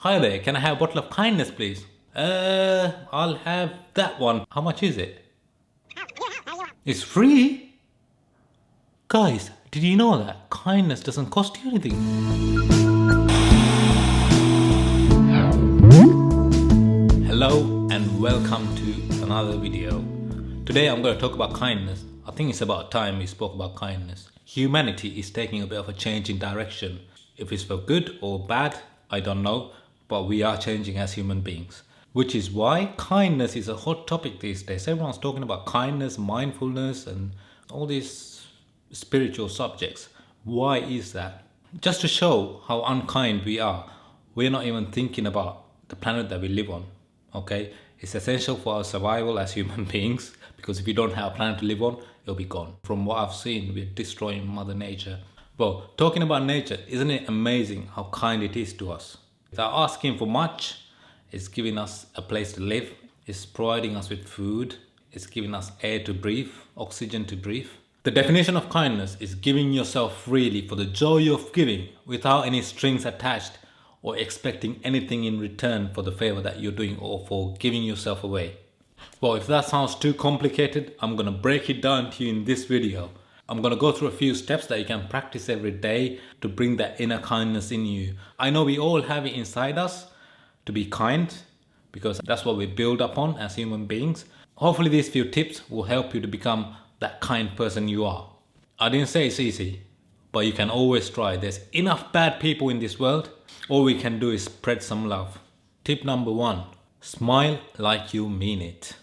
Hi there, can I have a bottle of kindness, please? I'll have that one. How much is it? It's free? Guys, did you know that kindness doesn't cost you anything? Hello and welcome to another video. Today I'm going to talk about kindness. I think it's about time we spoke about kindness. Humanity is taking a bit of a change in direction. If it's for good or bad, I don't know, but we are changing as human beings. Which is why kindness is a hot topic these days. Everyone's talking about kindness, mindfulness, and all these spiritual subjects. Why is that? Just to show how unkind we are. We're not even thinking about the planet that we live on. Okay? It's essential for our survival as human beings, because if you don't have a planet to live on, it'll be gone. From what I've seen, we're destroying Mother Nature. Well, talking about nature, isn't it amazing how kind it is to us? Without asking for much, it's giving us a place to live, it's providing us with food, it's giving us air to breathe, oxygen to breathe. The definition of kindness is giving yourself freely for the joy of giving without any strings attached or expecting anything in return for the favor that you're doing or for giving yourself away. Well, if that sounds too complicated, I'm going to break it down to you in this video. I'm going to go through a few steps that you can practice every day to bring that inner kindness in you. I know we all have it inside us to be kind, because that's what we build upon as human beings. Hopefully these few tips will help you to become that kind person you are. I didn't say it's easy, but you can always try. There's enough bad people in this world. All we can do is spread some love. Tip number 1, smile like you mean it.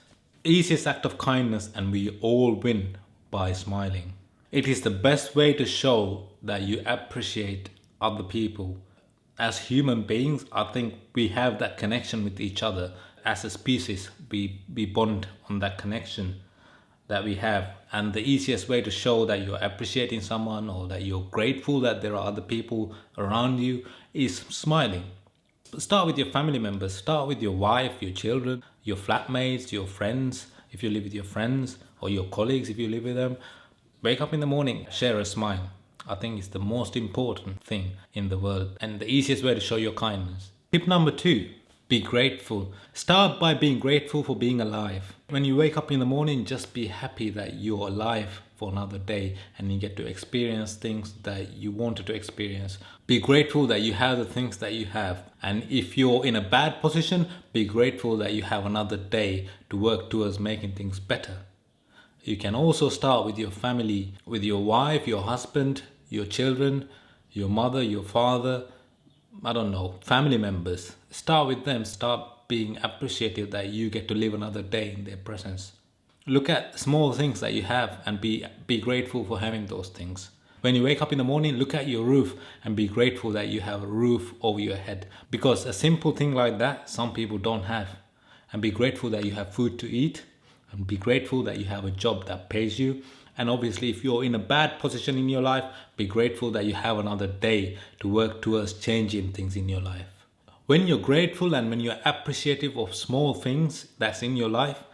Easiest act of kindness, and we all win by smiling. It is the best way to show that you appreciate other people. As human beings, I think we have that connection with each other. As a species, we bond on that connection that we have. And the easiest way to show that you're appreciating someone or that you're grateful that there are other people around you is smiling. Start with your family members. Start with your wife, your children, your flatmates, your friends, if you live with your friends, or your colleagues if you live with them. Wake up in the morning, share a smile. I think it's the most important thing in the world and the easiest way to show your kindness. Tip number 2, be grateful. Start by being grateful for being alive. When you wake up in the morning, just be happy that you're alive for another day and you get to experience things that you wanted to experience. Be grateful that you have the things that you have. And if you're in a bad position, be grateful that you have another day to work towards making things better. You can also start with your family, with your wife, your husband, your children, your mother, your father, I don't know, family members. Start with them. Start being appreciative that you get to live another day in their presence. Look at small things that you have and be grateful for having those things. When you wake up in the morning, look at your roof and be grateful that you have a roof over your head. Because a simple thing like that, some people don't have. And be grateful that you have food to eat. And be grateful that you have a job that pays you. And obviously, if you're in a bad position in your life, be grateful that you have another day to work towards changing things in your life. When you're grateful and when you're appreciative of small things that's in your life,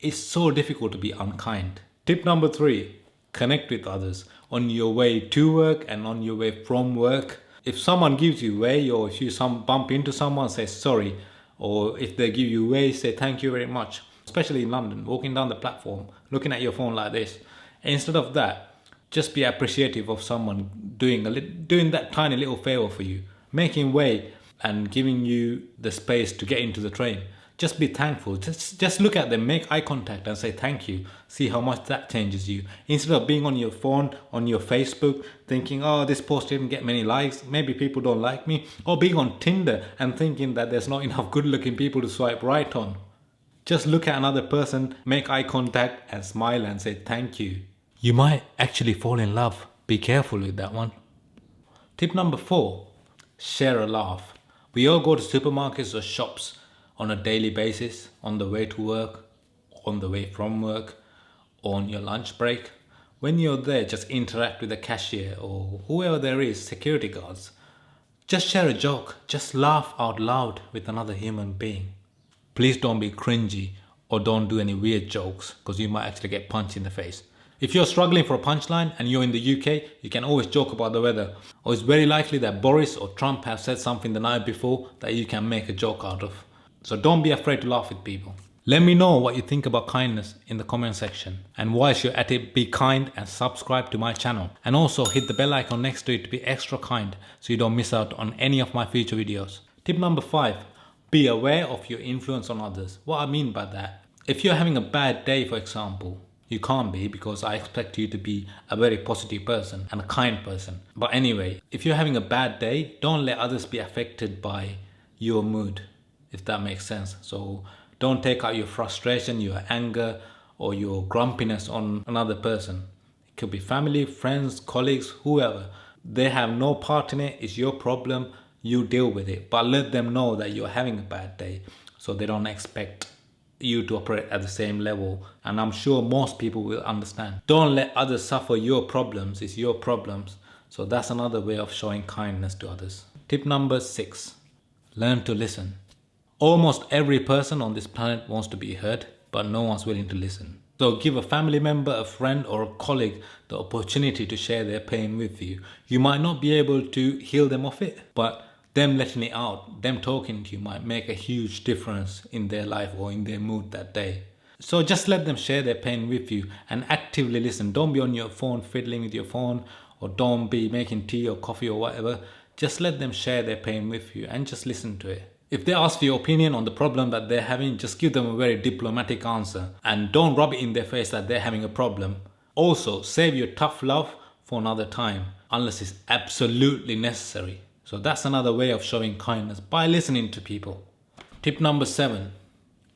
it's so difficult to be unkind. Tip number 3, connect with others on your way to work and on your way from work. If someone gives you way, or if you bump into someone, say sorry. Or if they give you way, say thank you very much. Especially in London, walking down the platform, looking at your phone like this. Instead of that, just be appreciative of someone doing that tiny little favor for you, making way and giving you the space to get into the train. Just be thankful. Just look at them, make eye contact and say thank you. See how much that changes you. Instead of being on your phone, on your Facebook, thinking, oh, this post didn't get many likes, maybe people don't like me. Or being on Tinder and thinking that there's not enough good looking people to swipe right on. Just look at another person, make eye contact and smile and say thank you. You might actually fall in love. Be careful with that one. Tip number 4, share a laugh. We all go to supermarkets or shops on a daily basis, on the way to work, on the way from work, or on your lunch break. When you're there, just interact with the cashier or whoever there is, security guards. Just share a joke. Just laugh out loud with another human being. Please don't be cringy or don't do any weird jokes, because you might actually get punched in the face. If you're struggling for a punchline and you're in the UK, you can always joke about the weather. Or it's very likely that Boris or Trump have said something the night before that you can make a joke out of. So don't be afraid to laugh with people. Let me know what you think about kindness in the comment section. And whilst you're at it, be kind and subscribe to my channel. And also hit the bell icon next to it to be extra kind so you don't miss out on any of my future videos. Tip number 5. Be aware of your influence on others. What I mean by that, if you're having a bad day, for example, you can't be, because I expect you to be a very positive person and a kind person. But anyway, if you're having a bad day, don't let others be affected by your mood, if that makes sense. So don't take out your frustration, your anger, or your grumpiness on another person. It could be family, friends, colleagues, whoever. They have no part in it. It's your problem. You deal with it. But let them know that you're having a bad day, so they don't expect you to operate at the same level. And I'm sure most people will understand. Don't let others suffer your problems. It's your problems. So that's another way of showing kindness to others. Tip number 6. Learn to listen. Almost every person on this planet wants to be heard, but no one's willing to listen. So give a family member, a friend, or a colleague the opportunity to share their pain with you. You might not be able to heal them of it, but them letting it out, them talking to you might make a huge difference in their life or in their mood that day. So just let them share their pain with you and actively listen. Don't be on your phone fiddling with your phone, or don't be making tea or coffee or whatever. Just let them share their pain with you and just listen to it. If they ask for your opinion on the problem that they're having, just give them a very diplomatic answer and don't rub it in their face that they're having a problem. Also, save your tough love for another time, unless it's absolutely necessary. So that's another way of showing kindness, by listening to people. Tip number 7.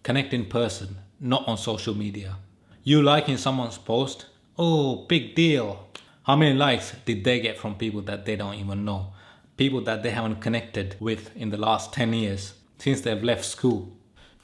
Connect in person, not on social media. You liking someone's post? Oh, big deal. How many likes did they get from people that they don't even know? People that they haven't connected with in the last 10 years, since they've left school.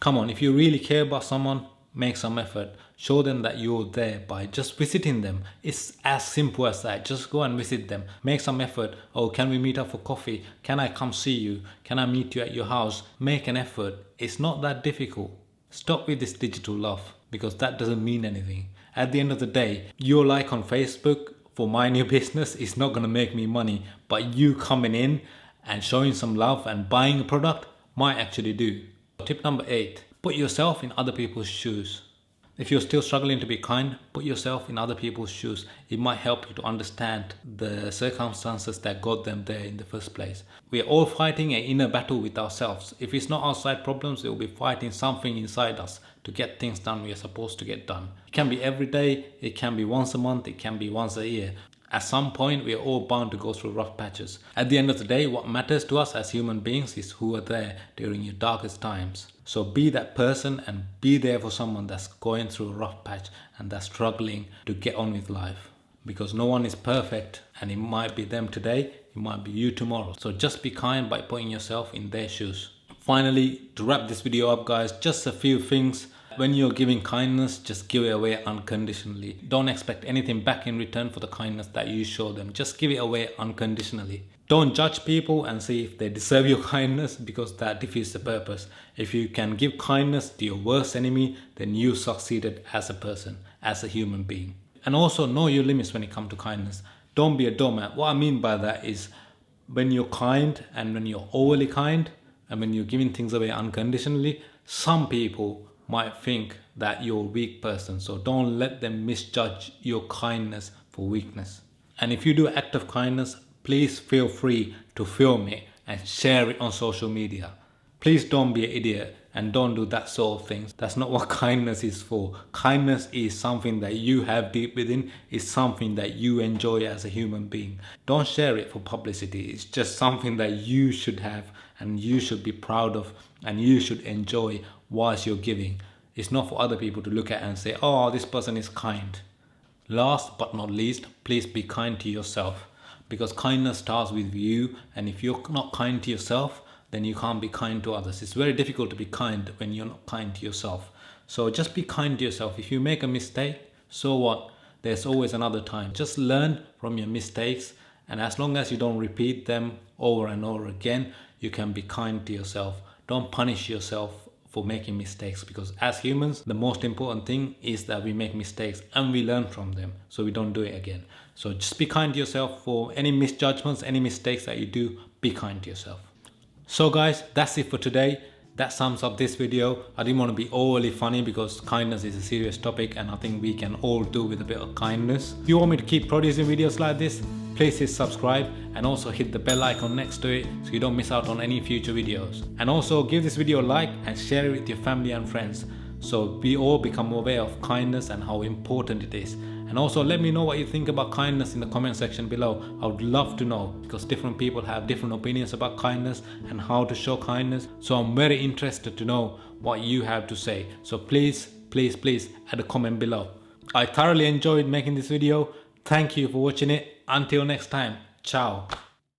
Come on, if you really care about someone, make some effort. Show them that you're there by just visiting them. It's as simple as that. Just go and visit them. Make some effort. Oh, can we meet up for coffee? Can I come see you? Can I meet you at your house? Make an effort. It's not that difficult. Stop with this digital love, because that doesn't mean anything. At the end of the day, your like on Facebook for my new business is not going to make me money, but you coming in and showing some love and buying a product might actually do. Tip number 8. Put yourself in other people's shoes. If you're still struggling to be kind, put yourself in other people's shoes. It might help you to understand the circumstances that got them there in the first place. We are all fighting an inner battle with ourselves. If it's not outside problems, we'll be fighting something inside us to get things done we are supposed to get done. It can be every day, it can be once a month, it can be once a year. At some point, we are all bound to go through rough patches. At the end of the day, what matters to us as human beings is who are there during your darkest times. So be that person and be there for someone that's going through a rough patch and that's struggling to get on with life. Because no one is perfect, and it might be them today, it might be you tomorrow. So just be kind by putting yourself in their shoes. Finally, to wrap this video up, guys, just a few things. When you're giving kindness, just give it away unconditionally. Don't expect anything back in return for the kindness that you show them. Just give it away unconditionally. Don't judge people and see if they deserve your kindness, because that defeats the purpose. If you can give kindness to your worst enemy, then you succeeded as a person, as a human being. And also know your limits when it comes to kindness. Don't be a doormat. What I mean by that is, when you're kind and when you're overly kind and when you're giving things away unconditionally, some people might think that you're a weak person. So don't let them misjudge your kindness for weakness. And if you do an act of kindness, please feel free to film it and share it on social media. Please don't be an idiot and don't do that sort of things. That's not what kindness is for. Kindness is something that you have deep within. It's something that you enjoy as a human being. Don't share it for publicity. It's just something that you should have and you should be proud of and you should enjoy whilst you're giving. It's not for other people to look at and say, oh, this person is kind. Last but not least, please be kind to yourself, because kindness starts with you, and if you're not kind to yourself, then you can't be kind to others. It's very difficult to be kind when you're not kind to yourself. So just be kind to yourself. If you make a mistake, so what? There's always another time. Just learn from your mistakes, and as long as you don't repeat them over and over again, you can be kind to yourself. Don't punish yourself for making mistakes, because as humans, the most important thing is that we make mistakes and we learn from them so we don't do it again. So just be kind to yourself. For any misjudgments, any mistakes that you do, be kind to yourself. So guys, that's it for today. That sums up this video. I didn't want to be overly funny because kindness is a serious topic and I think we can all do with a bit of kindness. If you want me to keep producing videos like this, please hit subscribe and also hit the bell icon next to it so you don't miss out on any future videos. And also give this video a like and share it with your family and friends so we all become aware of kindness and how important it is. And also let me know what you think about kindness in the comment section below. I would love to know, because different people have different opinions about kindness and how to show kindness. So I'm very interested to know what you have to say. So please add a comment below. I thoroughly enjoyed making this video. Thank you for watching it. Until next time, ciao.